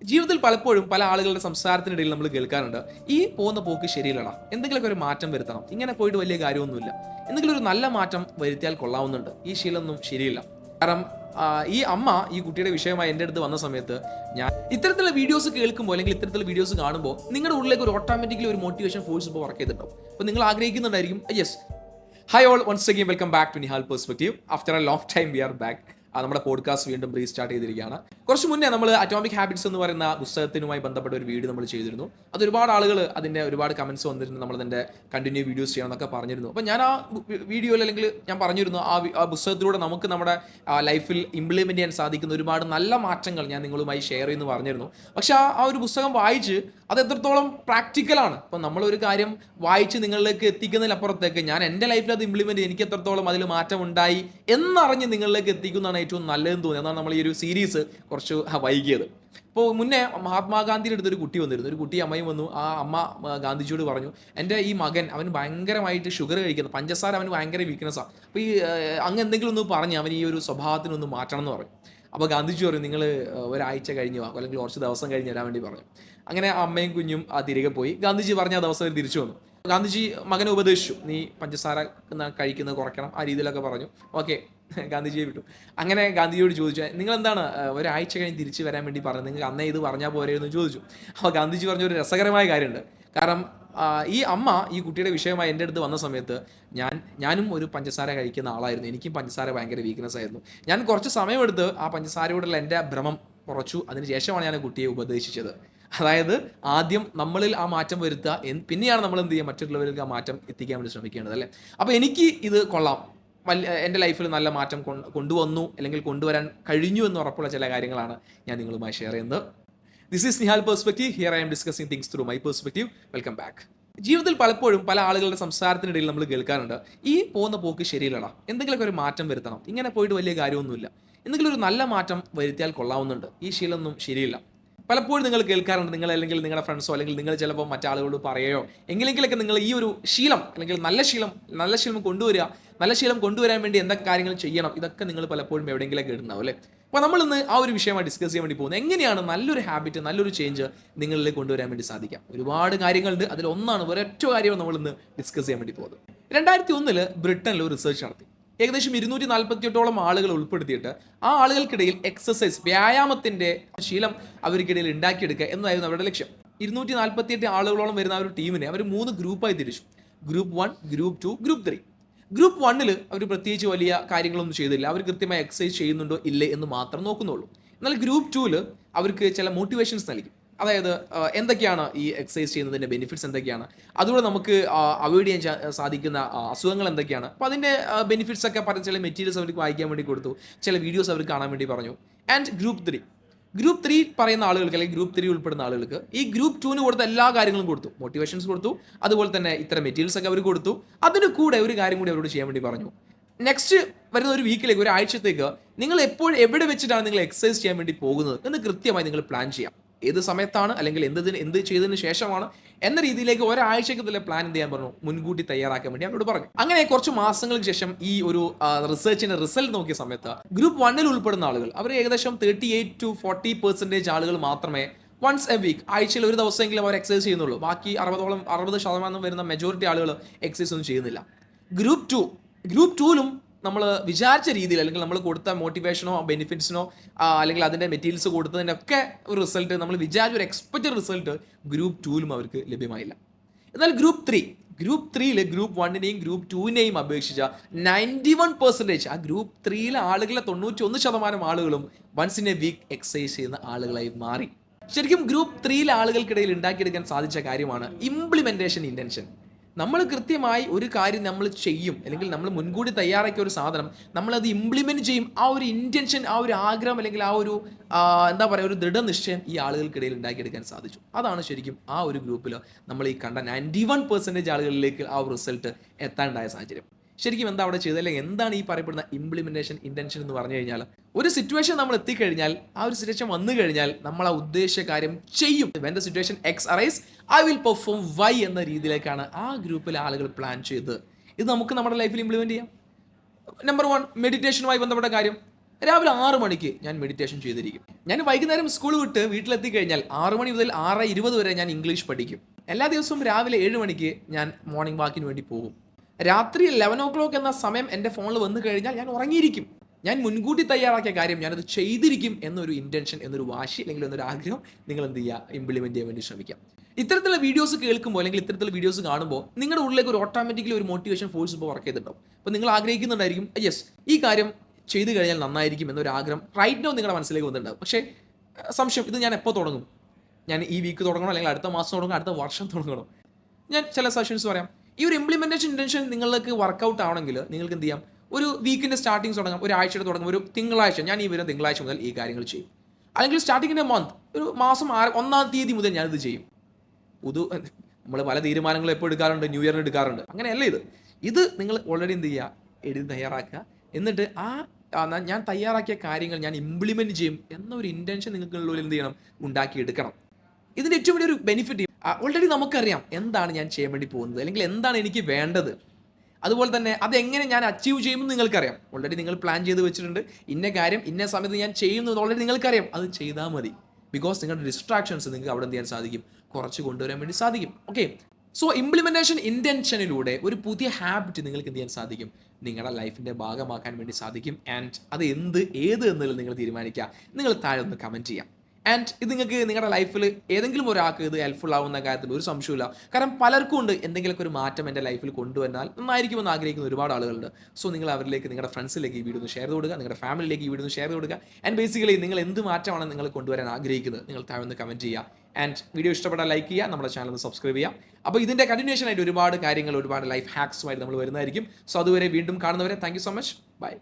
ജീവിതത്തിൽ പലപ്പോഴും പല ആളുകളുടെ സംസാരത്തിനിടയിൽ നമ്മൾ കേൾക്കാറുണ്ട്, ഈ പോകുന്ന പോക്ക് ശരിയല്ലടാ, എന്തെങ്കിലുമൊക്കെ ഒരു മാറ്റം വരുത്തണം, ഇങ്ങനെ പോയിട്ട് വലിയ കാര്യമൊന്നുമില്ല, എന്തെങ്കിലും ഒരു നല്ല മാറ്റം വരുത്തിയാൽ കൊള്ളാവുന്നുണ്ട്, ഈ ശീലമൊന്നും ശരിയില്ല. കാരണം ഈ അമ്മ ഈ കുട്ടിയുടെ വിഷയമായി എൻ്റെ അടുത്ത് വന്ന സമയത്ത് ഞാൻ ഇത്തരത്തിലുള്ള വീഡിയോസ് കേൾക്കുമ്പോൾ അല്ലെങ്കിൽ ഇത്തരത്തിലുള്ള വീഡിയോസ് കാണുമ്പോൾ നിങ്ങളുടെ ഉള്ളിലേക്ക് ഒരു ഓട്ടോമാറ്റിക്കലി ഒരു മോട്ടിവേഷൻ ഫോഴ്സ് ഇപ്പോൾ വർക്ക് ചെയ്തിട്ടുണ്ടാവും. അപ്പോൾ നിങ്ങൾ ആഗ്രഹിക്കുന്നുണ്ടായിരിക്കും, yes, hi all, once again welcome back to Nihal perspective. After a long time we are back. നമ്മുടെ പോഡ്കാസ്റ്റ് വീണ്ടും റീസ്റ്റാർട്ട് ചെയ്തിരിക്കുകയാണ്. കുറച്ച് മുന്നേ നമ്മൾ അറ്റോമിക് ഹാബിറ്റ്സ് എന്ന് പറയുന്ന പുസ്തകത്തിനുമായി ബന്ധപ്പെട്ട ഒരു വീഡിയോ നമ്മൾ ചെയ്തിരുന്നു. അത് ഒരുപാട് ആളുകൾ അതിൻ്റെ ഒരുപാട് കമൻസ് വന്നിരുന്നു, നമ്മളതിൻ്റെ കണ്ടിന്യൂ വീഡിയോസ് ചെയ്യണം എന്നൊക്കെ പറഞ്ഞിരുന്നു. അപ്പോൾ ഞാൻ ആ വീഡിയോയിൽ അല്ലെങ്കിൽ ഞാൻ പറഞ്ഞിരുന്നു, ആ പുസ്തകത്തിലൂടെ നമുക്ക് നമ്മുടെ ലൈഫിൽ ഇംപ്ലിമെൻറ്റ് ചെയ്യാൻ സാധിക്കുന്ന ഒരുപാട് നല്ല മാറ്റങ്ങൾ ഞാൻ നിങ്ങളുമായി ഷെയർ ചെയ്യുമെന്ന് പറഞ്ഞിരുന്നു. പക്ഷേ ആ ഒരു പുസ്തകം വായിച്ച് അത് എത്രത്തോളം പ്രാക്ടിക്കലാണ്. അപ്പം നമ്മളൊരു കാര്യം വായിച്ച് നിങ്ങളിലേക്ക് എത്തിക്കുന്നതിനപ്പുറത്തേക്ക് ഞാൻ എൻ്റെ ലൈഫിൽ അത് ഇംപ്ലിമെൻറ്റ് എനിക്ക് എത്രത്തോളം അതിൽ മാറ്റം ഉണ്ടായി എന്നറിഞ്ഞ് നിങ്ങളിലേക്ക് എത്തിക്കുന്നതാണ് ഏറ്റവും നല്ലതെന്ന് തോന്നി. എന്നാണ് നമ്മൾ ഈ ഒരു സീരീസ് കുറച്ച് വൈകിയത്. ഇപ്പോൾ മുന്നേ മഹാത്മാഗാന്ധിയുടെ അടുത്തൊരു കുട്ടി വന്നിരുന്നു. ഒരു കുട്ടി അമ്മയും വന്നു. ആ അമ്മ ഗാന്ധിജിയോട് പറഞ്ഞു, എൻ്റെ ഈ മകൻ അവൻ ഭയങ്കരമായിട്ട് ഷുഗർ കഴിക്കുന്നു, പഞ്ചസാര അവന് ഭയങ്കര വീക്ക്നെസ്സാണ്. അപ്പോൾ ഈ അങ്ങ് എന്തെങ്കിലും ഒന്ന് പറഞ്ഞ് അവൻ ഈ ഒരു സ്വഭാവത്തിനൊന്ന് മാറ്റണം എന്ന് പറഞ്ഞു. അപ്പോൾ ഗാന്ധിജി പറയും, നിങ്ങൾ ഒരാഴ്ച കഴിഞ്ഞ് വാ, അല്ലെങ്കിൽ കുറച്ച് ദിവസം കഴിഞ്ഞ് വരാൻ വേണ്ടി പറഞ്ഞു. അങ്ങനെ അമ്മയും കുഞ്ഞും തിരികെ പോയി. ഗാന്ധിജി പറഞ്ഞ ആ ദിവസം തിരിച്ചു വന്നു. ഗാന്ധിജി മകനെ ഉപദേശിച്ചു, നീ പഞ്ചസാര കഴിക്കുന്നത് കുറയ്ക്കണം, ആ രീതിയിലൊക്കെ പറഞ്ഞു. ഓക്കെ, ഗാന്ധിജിയെ വിട്ടു. അങ്ങനെ ഗാന്ധിജിയോട് ചോദിച്ചു, നിങ്ങൾ എന്താണ് ഒരാഴ്ച കഴിഞ്ഞ് തിരിച്ചു വരാൻ വേണ്ടി പറഞ്ഞത്, നിങ്ങൾക്ക് അന്നേ ഇത് പറഞ്ഞാൽ പോരെ എന്ന് ചോദിച്ചു. അപ്പോൾ ഗാന്ധിജി പറഞ്ഞൊരു രസകരമായ കാര്യമുണ്ട്. കാരണം ഈ അമ്മ ഈ കുട്ടിയുടെ വിഷയമായി എൻ്റെ അടുത്ത് വന്ന സമയത്ത് ഞാനും ഒരു പഞ്ചസാര കഴിക്കുന്ന ആളായിരുന്നു. എനിക്കും പഞ്ചസാര ഭയങ്കര വീക്ക്നെസ് ആയിരുന്നു. ഞാൻ കുറച്ച് സമയമെടുത്ത് ആ പഞ്ചസാരയോടുള്ള എൻ്റെ ഭ്രമം കുറച്ചു. അതിനുശേഷമാണ് ഞാൻ കുട്ടിയെ ഉപദേശിച്ചത്. അതായത് ആദ്യം നമ്മളിൽ ആ മാറ്റം വരുത്തുക, പിന്നെയാണ് നമ്മൾ എന്ത് ചെയ്യുക, മറ്റുള്ളവർക്ക് ആ മാറ്റം എത്തിക്കാൻ വേണ്ടി ശ്രമിക്കേണ്ടത്, അല്ലേ? അപ്പോൾ എനിക്ക് ഇത് കൊള്ളാം, എൻ്റെ ലൈഫിൽ നല്ല മാറ്റം കൊണ്ടുവന്നു അല്ലെങ്കിൽ കൊണ്ടുവരാൻ കഴിഞ്ഞു എന്ന് ഉറപ്പുള്ള ചില കാര്യങ്ങളാണ് ഞാൻ നിങ്ങളുമായി ഷെയർ ചെയ്യുന്നത്. This is Nihal perspective. Here I M discussing things through my perspective. Welcome back. ജീവിതത്തിൽ പലപ്പോഴും പല ആളുകളുടെ സംസാരത്തിനിടയിൽ നമ്മൾ കേൾക്കാറുണ്ട്, ഈ പോകുന്ന പോക്ക് ശരിയല്ലടാ, എന്തെങ്കിലുമൊക്കെ ഒരു മാറ്റം വരുത്തണം, ഇങ്ങനെ പോയിട്ട് വലിയ കാര്യമൊന്നുമില്ല, എന്തെങ്കിലും ഒരു നല്ല മാറ്റം വരുത്തിയാൽ കൊള്ളാവുന്നുണ്ട്, ഈ ശീലമൊന്നും ശരിയില്ല. പലപ്പോഴും നിങ്ങൾ കേൾക്കാറുണ്ട്, നിങ്ങൾ അല്ലെങ്കിൽ നിങ്ങളുടെ ഫ്രണ്ട്സോ അല്ലെങ്കിൽ നിങ്ങൾ ചിലപ്പോൾ മറ്റാളുകളോട് പറയുകയോ എങ്കിലെങ്കിലൊക്കെ നിങ്ങൾ ഈ ഒരു ശീലം അല്ലെങ്കിൽ നല്ല ശീലം കൊണ്ടുവരിക, നല്ല ശീലം കൊണ്ടുവരാൻ വേണ്ടി എന്തൊക്കെ കാര്യങ്ങൾ ചെയ്യണം, ഇതൊക്കെ നിങ്ങൾ പലപ്പോഴും എവിടെയെങ്കിലൊക്കെ ഇടുന്നുണ്ടാവും, അല്ലേ? അപ്പോൾ നമ്മളിന്ന് ആ ഒരു വിഷയമായി ഡിസ്കസ് ചെയ്യാൻ വേണ്ടി പോകുന്നത്, എങ്ങനെയാണ് നല്ലൊരു ഹാബിറ്റ്, നല്ലൊരു ചേഞ്ച് നിങ്ങളിലേക്ക് കൊണ്ടുവരാൻ വേണ്ടി സാധിക്കാം. ഒരുപാട് കാര്യങ്ങളുണ്ട്, അതിലൊന്നാണ്, ഒരൊറ്റ കാര്യമാണ് നമ്മളിന്ന് ഡിസ്കസ് ചെയ്യാൻ വേണ്ടി പോകുന്നത്. 2001 ബ്രിട്ടനിൽ ഒരു റിസർച്ച് നടത്തി. ഏകദേശം 248 ആളുകൾ ഉൾപ്പെടുത്തിയിട്ട് ആ ആളുകൾക്കിടയിൽ എക്സസൈസ്, വ്യായാമത്തിൻ്റെ ശീലം അവർക്കിടയിൽ ഉണ്ടാക്കിയെടുക്കുക എന്നതായിരുന്നു അവരുടെ ലക്ഷ്യം. 248 ആളുകളോളം വരുന്ന ഒരു ടീമിനെ അവർ 3 ഗ്രൂപ്പായി തിരിച്ചു. Group 1, group 2, group 3. ഗ്രൂപ്പ് 1 അവർ പ്രത്യേകിച്ച് വലിയ കാര്യങ്ങളൊന്നും ചെയ്തില്ല. അവർ കൃത്യമായി എക്സസൈസ് ചെയ്യുന്നുണ്ടോ ഇല്ലേ എന്ന് മാത്രം നോക്കുന്നുള്ളൂ. എന്നാൽ ഗ്രൂപ്പ് 2 അവർക്ക് ചില മോട്ടിവേഷൻസ് നൽകി. അതായത് എന്തൊക്കെയാണ് ഈ എക്സസൈസ് ചെയ്യുന്നതിൻ്റെ ബെനിഫിറ്റ്സ് എന്തൊക്കെയാണ്, അതുകൂടെ നമുക്ക് അവോയ്ഡ് ചെയ്യാൻ സാധിക്കുന്ന അസുഖങ്ങൾ എന്തൊക്കെയാണ്, അപ്പോൾ അതിൻ്റെ ബെനിഫിറ്റ്സ് ഒക്കെ പറഞ്ഞ് ചില മെറ്റീരിയൽസ് അവർക്ക് വായിക്കാൻ വേണ്ടി കൊടുത്തു, ചില വീഡിയോസ് അവർ കാണാൻ വേണ്ടി പറഞ്ഞു. ആൻഡ് ഗ്രൂപ്പ് 3 പറയുന്ന ആളുകൾക്ക് അല്ലെങ്കിൽ ഗ്രൂപ്പ് 3 ഉൾപ്പെടുന്ന ആളുകൾക്ക് ഈ ഗ്രൂപ്പ് 2 കൊടുത്ത എല്ലാ കാര്യങ്ങളും കൊടുത്തു, മോട്ടിവേഷൻസ് കൊടുത്തു, അതുപോലെ തന്നെ ഇത്തരം മെറ്റീരിയൽസ് ഒക്കെ അവർ കൊടുത്തു. അതിന് കൂടെ ഒരു കാര്യം കൂടി അവരോട് ചെയ്യാൻ വേണ്ടി പറഞ്ഞു. നെക്സ്റ്റ് വരുന്ന ഒരു വീക്കിലേക്ക്, ഒരു ആഴ്ചത്തേക്ക് നിങ്ങൾ എപ്പോഴും എവിടെ വെച്ചിട്ടാണ് നിങ്ങൾ എക്സസൈസ് ചെയ്യാൻ വേണ്ടി പോകുന്നത് എന്ന് കൃത്യമായി നിങ്ങൾ പ്ലാൻ ചെയ്യാം. ഏത് സമയത്താണ് അല്ലെങ്കിൽ എന്ത് ചെയ്തതിന് ശേഷമാണ് എന്ന രീതിയിലേക്ക് ഒരാഴ്ചയ്ക്ക് തന്നെ പ്ലാൻ എന്ത് ചെയ്യാൻ പറഞ്ഞു, മുൻകൂട്ടി തയ്യാറാക്കാൻ വേണ്ടി അവരോട് പറഞ്ഞു. അങ്ങനെ കുറച്ച് മാസങ്ങൾക്ക് ശേഷം ഈ ഒരു റിസർച്ചിന്റെ റിസൾട്ട് നോക്കിയ സമയത്ത് ഗ്രൂപ്പ് 1 ഉൾപ്പെടുന്ന ആളുകൾ, അവർ ഏകദേശം 38 to 40% ആളുകൾ മാത്രമേ വൺസ് എ വീക്ക്, ആഴ്ചയിൽ ഒരു ദിവസമെങ്കിലും അവർ എക്സസൈസ് ചെയ്യുന്നുള്ളൂ. ബാക്കി 60% വരുന്ന മെജോറിറ്റി ആളുകൾ എക്സസൈസ് ഒന്നും ചെയ്യുന്നില്ല. ഗ്രൂപ്പ് 2ലും നമ്മൾ വിചാരിച്ച രീതിയിൽ അല്ലെങ്കിൽ നമ്മൾ കൊടുത്ത മോട്ടിവേഷനോ ബെനിഫിറ്റ്സിനോ അല്ലെങ്കിൽ അതിൻ്റെ മെറ്റീരിയൽസ് കൊടുത്തതിൻ്റെ ഒക്കെ ഒരു റിസൾട്ട്, നമ്മൾ വിചാരിച്ച ഒരു എക്സ്പെക്റ്റഡ് റിസൾട്ട് ഗ്രൂപ്പ് 2ലും അവർക്ക് ലഭ്യമായില്ല. എന്നാൽ ഗ്രൂപ്പ് 3 ഗ്രൂപ്പ് 1നെയും ഗ്രൂപ്പ് 2നെയും അപേക്ഷിച്ച 91% ആ ഗ്രൂപ്പ് 3 ആളുകളെ 91% ആളുകളും once in a week exercise ചെയ്യുന്ന ആളുകളായി മാറി. ശരിക്കും ഗ്രൂപ്പ് 3 ആളുകൾക്കിടയിൽ ഉണ്ടാക്കിയെടുക്കാൻ സാധിച്ച കാര്യമാണ് ഇംപ്ലിമെൻറ്റേഷൻ ഇൻറ്റൻഷൻ. നമ്മൾ കൃത്യമായി ഒരു കാര്യം നമ്മൾ ചെയ്യും, അല്ലെങ്കിൽ നമ്മൾ മുൻകൂട്ടി തയ്യാറാക്കിയ ഒരു സാധനം നമ്മളത് ഇംപ്ലിമെൻറ്റ് ചെയ്യും. ആ ഒരു ഇൻറ്റൻഷൻ, ആ ഒരു ആഗ്രഹം അല്ലെങ്കിൽ ആ ഒരു എന്താ പറയുക, ഒരു ദൃഢനിശ്ചയം ഈ ആളുകൾക്കിടയിൽ ഉണ്ടാക്കിയെടുക്കാൻ സാധിച്ചു. അതാണ് ശരിക്കും ആ ഒരു ഗ്രൂപ്പിൽ നമ്മൾ ഈ കണ്ട 91% ആളുകളിലേക്ക് ആ ഒരു റിസൾട്ട് എത്താനുണ്ടായ സാഹചര്യം. ശരിക്കും എന്താ അവിടെ ചെയ്തത്, അല്ലെങ്കിൽ എന്താണ് ഈ പറയപ്പെടുന്ന ഇംപ്ലിമെൻറ്റേഷൻ ഇൻറ്റൻഷൻ എന്ന് പറഞ്ഞു കഴിഞ്ഞാൽ, ഒരു സിറ്റുവേഷൻ നമ്മൾ എത്തിക്കഴിഞ്ഞാൽ, ആ ഒരു സിറ്റുവേഷൻ വന്നു കഴിഞ്ഞാൽ നമ്മൾ ആ ഉദ്ദേശിച്ച കാര്യം ചെയ്യും. When the situation X arise I will perform Y എന്ന രീതിയിലേക്കാണ് ആ ഗ്രൂപ്പിലെ ആളുകൾ പ്ലാൻ ചെയ്തത്. ഇത് നമുക്ക് നമ്മുടെ ലൈഫിൽ ഇംപ്ലിമെൻറ്റ് ചെയ്യാം. നമ്പർ 1, മെഡിറ്റേഷനുമായി ബന്ധപ്പെട്ട കാര്യം. രാവിലെ 6 മണിക്ക് ഞാൻ മെഡിറ്റേഷൻ ചെയ്തിരിക്കും. ഞാൻ വൈകുന്നേരം സ്കൂൾ വിട്ട് വീട്ടിലെത്തി കഴിഞ്ഞാൽ 6 മണി മുതൽ 6:20 വരെ ഞാൻ ഇംഗ്ലീഷ് പഠിക്കും. എല്ലാ ദിവസവും രാവിലെ 7 മണിക്ക് ഞാൻ മോർണിംഗ് വാക്കിന് വേണ്ടി പോകും. രാത്രി 11 എന്ന സമയം എൻ്റെ ഫോണിൽ വന്നു കഴിഞ്ഞാൽ ഞാൻ ഉറങ്ങിയിരിക്കും. ഞാൻ മുൻകൂട്ടി തയ്യാറാക്കിയ കാര്യം ഞാനത് ചെയ്തിരിക്കും എന്നൊരു ഇൻറ്റൻഷൻ, എന്നൊരു വാശി അല്ലെങ്കിൽ എന്നൊരു ആഗ്രഹം നിങ്ങൾ എന്ത് ചെയ്യുക, ഇംപ്ലിമെൻറ്റ് ചെയ്യാൻ വേണ്ടി ശ്രമിക്കാം. ഇത്തരത്തിലുള്ള വീഡിയോസ് കേൾക്കുമ്പോൾ അല്ലെങ്കിൽ ഇത്തരത്തിലുള്ള വീഡിയോസ് കാണുമ്പോൾ നിങ്ങളുടെ ഉള്ളിലേക്ക് ഒരു ഓട്ടോമാറ്റിക്കലി ഒരു മോട്ടിവേഷൻ ഫോഴ്സ് ഇപ്പോൾ വർക്ക് ചെയ്തിട്ടുണ്ടാവും. അപ്പോൾ നിങ്ങൾ ആഗ്രഹിക്കുന്നുണ്ടായിരിക്കും, യെസ് ഈ കാര്യം ചെയ്തു കഴിഞ്ഞാൽ നന്നായിരിക്കും എന്നൊരു ആഗ്രഹം റൈറ്റ് നോ നിങ്ങളുടെ മനസ്സിലേക്ക് വന്നിട്ടുണ്ടാവും. പക്ഷേ സംശയം, ഇത് ഞാൻ എപ്പോൾ തുടങ്ങും? ഞാൻ ഈ വീക്ക് തുടങ്ങണം, അല്ലെങ്കിൽ അടുത്ത മാസം തുടങ്ങണം, അടുത്ത വർഷം തുടങ്ങണം? ഞാൻ ചില സജഷൻസ് പറയാം. ഈ ഒരു ഇംപ്ലിമെൻറ്റേഷൻ ഇൻറ്റൻഷൻ നിങ്ങൾക്ക് വർക്കൗട്ട് ആവണമെങ്കിൽ നിങ്ങൾക്ക് എന്ത് ചെയ്യാം, ഒരു വീക്കിൻ്റെ സ്റ്റാർട്ടിങ്സ് തുടങ്ങാം, ഒരു ആഴ്ചയുടെ തുടങ്ങും, ഒരു തിങ്കളാഴ്ച ഞാൻ ഈ വരുന്ന തിങ്കളാഴ്ച മുതൽ ഈ കാര്യങ്ങൾ ചെയ്യും. അല്ലെങ്കിൽ സ്റ്റാർട്ടിങ്ങിൻ്റെ മന്ത്, ഒരു മാസം 1-ാം തീയതി മുതൽ ഞാനിത് ചെയ്യും. നമ്മൾ പല തീരുമാനങ്ങളും എപ്പോൾ എടുക്കാറുണ്ട്, ന്യൂ ഇയറിന് എടുക്കാറുണ്ട്. അങ്ങനെയല്ല ഇത് നിങ്ങൾ ഓൾറെഡി എന്ത് ചെയ്യുക, എഴുതി തയ്യാറാക്കുക. എന്നിട്ട് ഞാൻ തയ്യാറാക്കിയ കാര്യങ്ങൾ ഞാൻ ഇംപ്ലിമെൻറ്റ് ചെയ്യും എന്നൊരു ഇൻറ്റൻഷൻ നിങ്ങൾക്കുള്ളിൽ എന്ത് ചെയ്യണം, ഉണ്ടാക്കിയെടുക്കണം. ഇതിൻ്റെ ഏറ്റവും വലിയൊരു ബെനിഫിറ്റ്, ഓൾറെഡി നമുക്കറിയാം എന്താണ് ഞാൻ ചെയ്യാൻ വേണ്ടി പോകുന്നത്, അല്ലെങ്കിൽ എന്താണ് എനിക്ക് വേണ്ടത്. അതുപോലെ തന്നെ അതെങ്ങനെ ഞാൻ അച്ചീവ് ചെയ്യുമെന്ന് നിങ്ങൾക്കറിയാം. ഓൾറെഡി നിങ്ങൾ പ്ലാൻ ചെയ്ത് വെച്ചിട്ടുണ്ട്, ഇന്ന കാര്യം ഇന്ന സമയത്ത് ഞാൻ ചെയ്യുന്നത് ഓൾറെഡി നിങ്ങൾക്കറിയാം. അത് ചെയ്താൽ മതി. ബിക്കോസ് നിങ്ങളുടെ ഡിസ്ട്രാക്ഷൻസ് നിങ്ങൾക്ക് അവിടെ എന്ത് ചെയ്യാൻ സാധിക്കും, കുറച്ച് കൊണ്ടുവരാൻ വേണ്ടി സാധിക്കും. ഓക്കെ, സോ ഇംപ്ലിമെൻറ്റേഷൻ ഇൻറ്റൻഷനിലൂടെ ഒരു പുതിയ ഹാബിറ്റ് നിങ്ങൾക്ക് എന്ത് ചെയ്യാൻ സാധിക്കും, നിങ്ങളുടെ ലൈഫിൻ്റെ ഭാഗമാക്കാൻ വേണ്ടി സാധിക്കും. ആൻഡ് അത് ഏത് എന്നുള്ളത് നിങ്ങൾ തീരുമാനിക്കുക. നിങ്ങൾ താഴെ ഒന്ന് കമൻറ്റ് ചെയ്യാം. ആൻഡ് ഇത് നിങ്ങൾക്ക് നിങ്ങളുടെ ലൈഫിൽ ഏതെങ്കിലും ഒരാൾക്ക് ഇത് ഹെൽപ്ഫുൾ ആവുന്ന കാര്യത്തിൽ ഒരു സംശയമില്ല. കാരണം പലർക്കും ഉണ്ട് എന്തെങ്കിലുമൊക്കെ ഒരു മാറ്റം എൻ്റെ ലൈഫിൽ കൊണ്ടുവന്നാൽ നന്നായിരിക്കുമെന്ന് ആഗ്രഹിക്കുന്ന ഒരുപാട് ആളുകളുണ്ട്. സോ നിങ്ങൾ അവരിലേക്ക്, നിങ്ങളുടെ ഫ്രണ്ട്സിലേക്ക് ഈ വീഡിയോ ഒന്ന് ഷെയർ ചെയ്ത് കൊടുക്കുക, നിങ്ങളുടെ ഫാമിലിയിലേക്ക് ഈ വീഡിയോ ഒന്ന് ഷെയർ ചെയ്ത് കൊടുക്കുക. ആൻഡ് ബേസിക്കലി നിങ്ങൾ എന്ത് മാറ്റമാണ് നിങ്ങൾ കൊണ്ടുവരാൻ ആഗ്രഹിക്കുന്നത്, നിങ്ങൾ താഴെ ഒന്ന് കമൻറ്റ് ചെയ്യുക. ആൻഡ് വീഡിയോ ഇഷ്ടപ്പെട്ടാൽ ലൈക്ക് ചെയ്യുക, നമ്മുടെ ചാനൽ ഒന്ന് സബ്സ്ക്രൈബ് ചെയ്യുക. അപ്പോൾ ഇതിൻ്റെ കണ്ടിന്യൂഷൻ ആയിട്ട് ഒരുപാട് കാര്യങ്ങൾ, ഒരുപാട് ലൈഫ് ഹാക്സുമായിട്ട് നമ്മൾ വരുന്നതായിരിക്കും. സോ അതുവരെ വീണ്ടും കാണുന്നവരെ thank you so much. By.